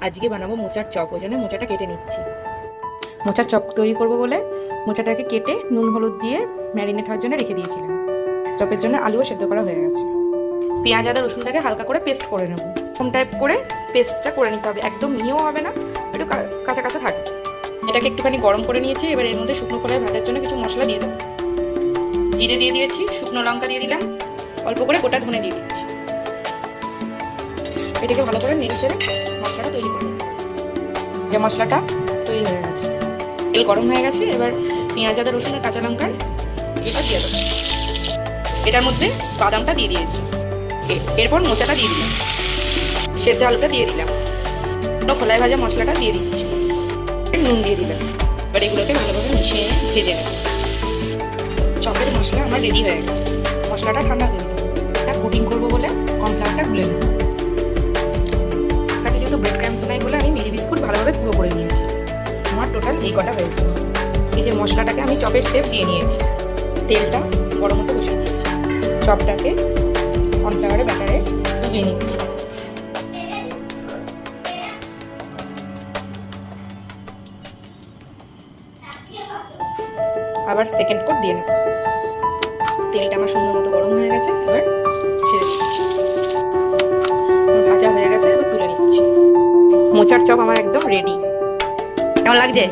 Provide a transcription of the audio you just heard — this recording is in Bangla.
আজকে বানাবো মোচার চপ, ওই জন্য মোচাটা কেটে নিচ্ছি। মোচার চপ তৈরি করব বলে মোচাটাকে কেটে নুন হলুদ দিয়ে ম্যারিনেট হওয়ার জন্য রেখে দিয়েছিলাম। চপের জন্য আলুও সেদ্ধ করা হয়ে গেছে। পেঁয়াজ আদা রসুনটাকে হালকা করে পেস্ট করে নেব। কম টাইপ করে পেস্টটা করে নিতে হবে, একদম মিহিও হবে না, একটু কাঁচা কাঁচা থাকবে। এটাকে একটুখানি গরম করে নিয়েছি। এবার এর মধ্যে শুকনো কড়াই ভাজার জন্য কিছু মশলা দিয়ে দেবো। জিরে দিয়ে দিয়েছি, শুকনো লঙ্কা দিয়ে দিলাম, অল্প করে গোটা ধনে দিয়ে দিচ্ছি। এটাকে ভালো করে নেড়ে চেড়ে মশলাটা তৈরি করব। যে মশলাটা তৈরি হয়ে গেছে, তেল গরম হয়ে গেছে। এবার পেঁয়াজ আদা রসুন আর কাঁচা লঙ্কার এটা দিয়ে দেবো। এটার মধ্যে বাদামটা দিয়ে দিয়েছি। এরপর মোচাটা দিয়ে দিলাম, সেদ্ধ আলুটা দিয়ে দিলাম, খোলায় ভাজা মশলাটা দিয়ে দিচ্ছি, নুন দিয়ে দিলাম। এবার এগুলোকে ভালোভাবে মিশিয়ে ভেজে নেব। চপের মশলা আমার রেডি হয়ে গেছে। মশলাটা ঠান্ডা হতে দেবো। এটা কোটিং করবো বলে কর্নফ্লাওয়ারটা গুলে নেব। কাছে যেহেতু ব্রেড ক্রাম্পস নাই বলে আমি মেরি বিস্কুট ভালোভাবে গুঁড়ো করে নিয়েছি। আমার টোটাল এই কটা হয়েছে। এই যে মশলাটাকে আমি চপের শেপ দিয়ে নিয়েছি, তেলটা গরম মতো বসিয়ে দিয়েছি। চপটাকে কর্নফ্লাওয়ারের ব্যাটারে ডুবিয়ে নিচ্ছি। আবার সেকেন্ড কোট দিয়ে নেব। তেলটা আমার সুন্দর মতো গরম হয়ে গেছে। এবার ছেড়ে দিচ্ছি। ভাজা হয়ে গেছে, এবার তুলে নিচ্ছি। মোচার চপ আমার একদম রেডি। কেমন লাগছে?